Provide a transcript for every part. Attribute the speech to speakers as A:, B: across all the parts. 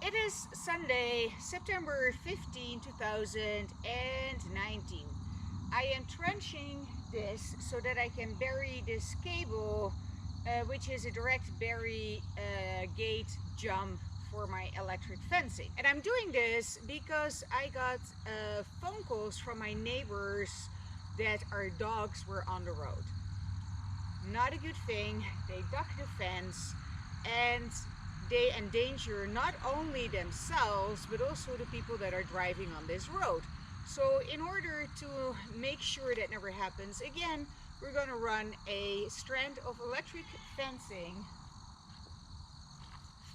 A: It is Sunday, September 15, 2019. I am trenching this so that I can bury this cable, which is a direct bury gate jump for my electric fencing. And I'm doing this because I got phone calls from my neighbors that our dogs were on the road. Not a good thing. They duck the fence and they endanger not only themselves but also the people that are driving on this road. So in order to make sure that never happens again, we're going to run a strand of electric fencing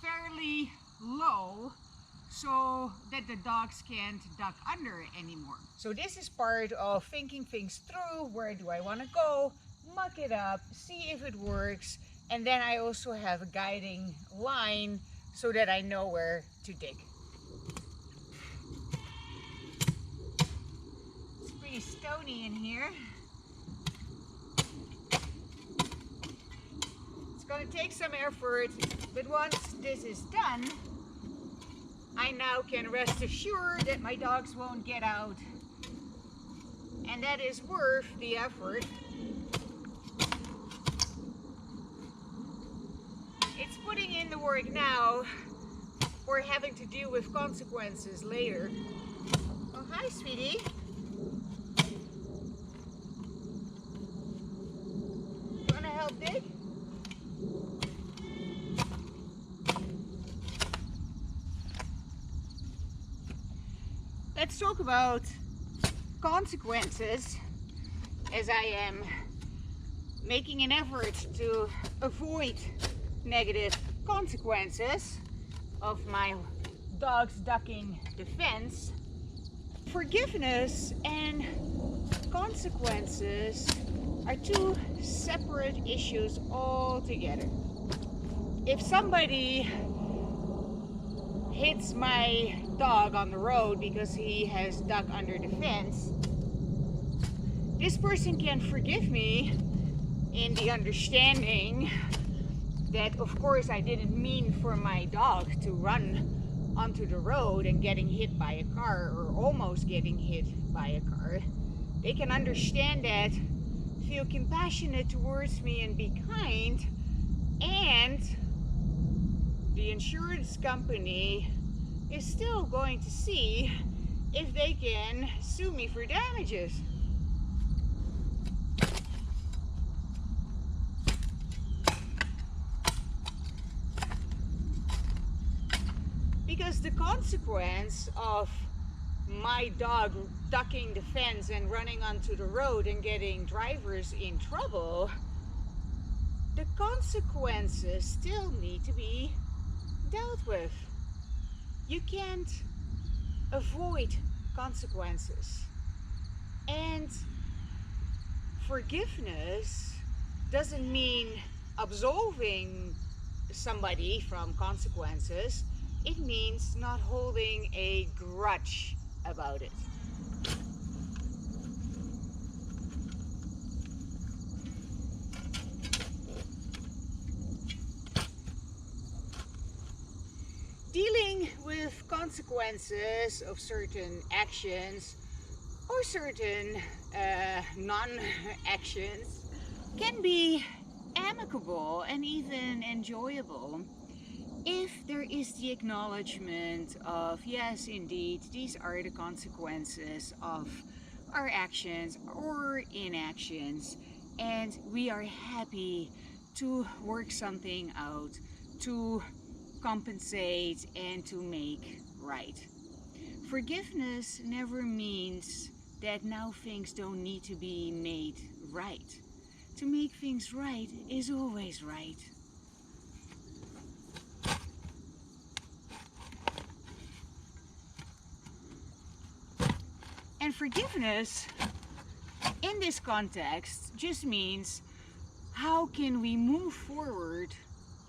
A: fairly low so that the dogs can't duck under anymore. So this is part of thinking things through. Where do I want to go? Muck it up, see if it works, and then I also have a guiding line so that I know where to dig. It's pretty stony in here. It's going to take some effort, but once this is done, I now can rest assured that my dogs won't get out, and that is worth the effort. It's putting in the work now or having to deal with consequences later. Oh, hi, sweetie. You want to help dig? Let's talk about consequences, as I am making an effort to avoid negative consequences of my dogs ducking the fence. Forgiveness and consequences are two separate issues altogether. If somebody hits my dog on the road because he has ducked under the fence, this person can forgive me in the understanding that of course I didn't mean for my dog to run onto the road and getting hit by a car or almost getting hit by a car. They can understand that, feel compassionate towards me and be kind, and the insurance company is still going to see if they can sue me for damages. Because the consequence of my dog ducking the fence and running onto the road and getting drivers in trouble, the consequences still need to be dealt with. You can't avoid consequences. And forgiveness doesn't mean absolving somebody from consequences. It means not holding a grudge about it. Dealing with consequences of certain actions or certain non-actions can be amicable and even enjoyable if there is the acknowledgement of, yes, indeed, these are the consequences of our actions or inactions, and we are happy to work something out, to compensate and to make right. Forgiveness never means that now things don't need to be made right. To make things right is always right. And forgiveness in this context just means, how can we move forward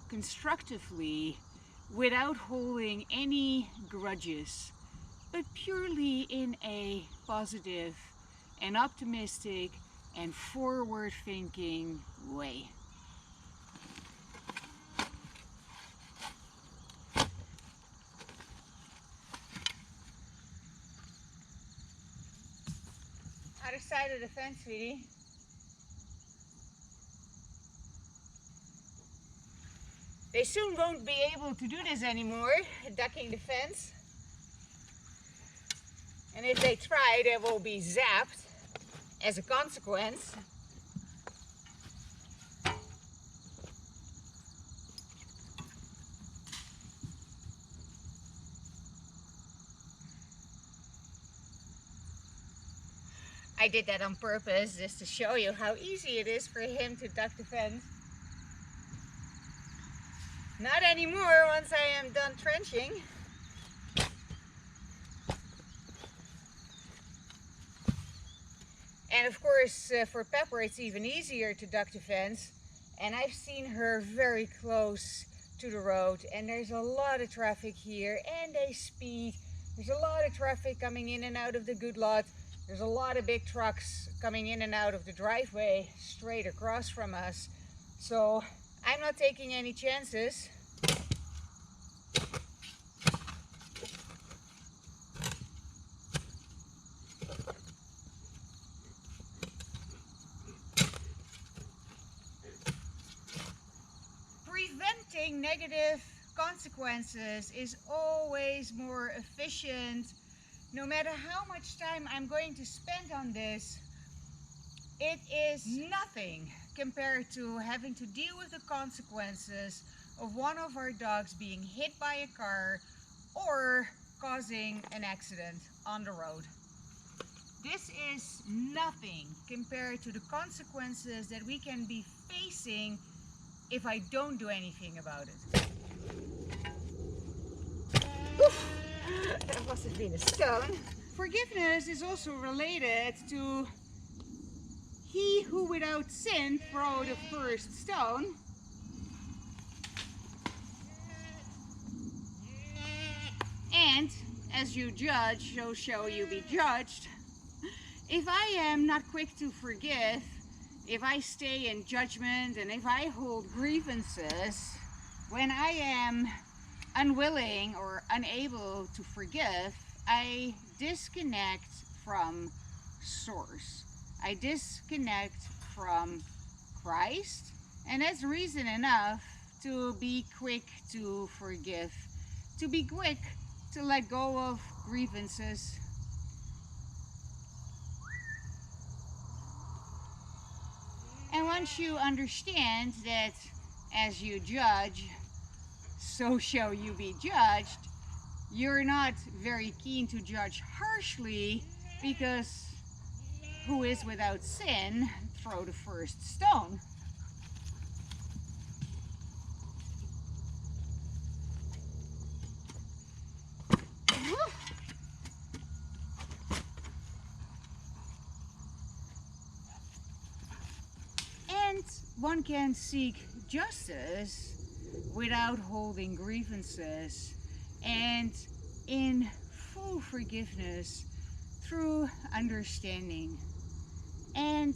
A: constructively without holding any grudges, but purely in a positive and optimistic and forward-thinking way. other side of the fence, sweetie. They soon won't be able to do this anymore, ducking the fence. And if they try, they will be zapped as a consequence. I did that on purpose just to show you how easy it is for him to duck the fence. Not anymore once I am done trenching. And of course for Pepper it's even easier to duck the fence. And I've seen her very close to the road and there's a lot of traffic here and they speed. There's a lot of traffic coming in and out of the good lot. There's a lot of big trucks coming in and out of the driveway straight across from us. So I'm not taking any chances. Preventing negative consequences is always more efficient. No matter how much time I'm going to spend on this, it is nothing compared to having to deal with the consequences of one of our dogs being hit by a car or causing an accident on the road. This is nothing compared to the consequences that we can be facing if I don't do anything about it. That must have been a stone. Forgiveness is also related to he who without sin throw the first stone. And as you judge, so shall you be judged. If I am not quick to forgive, if I stay in judgment and if I hold grievances, when I am unwilling or unable to forgive, I disconnect from source. I disconnect from Christ, and that's reason enough to be quick to forgive, to be quick to let go of grievances. And once you understand that as you judge, so shall you be judged, you're not very keen to judge harshly, because who is without sin, throw the first stone. And one can seek justice without holding grievances and in full forgiveness through understanding. And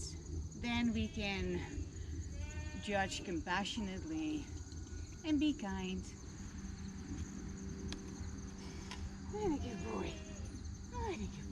A: then we can judge compassionately and be kind. And a good boy. And a good boy.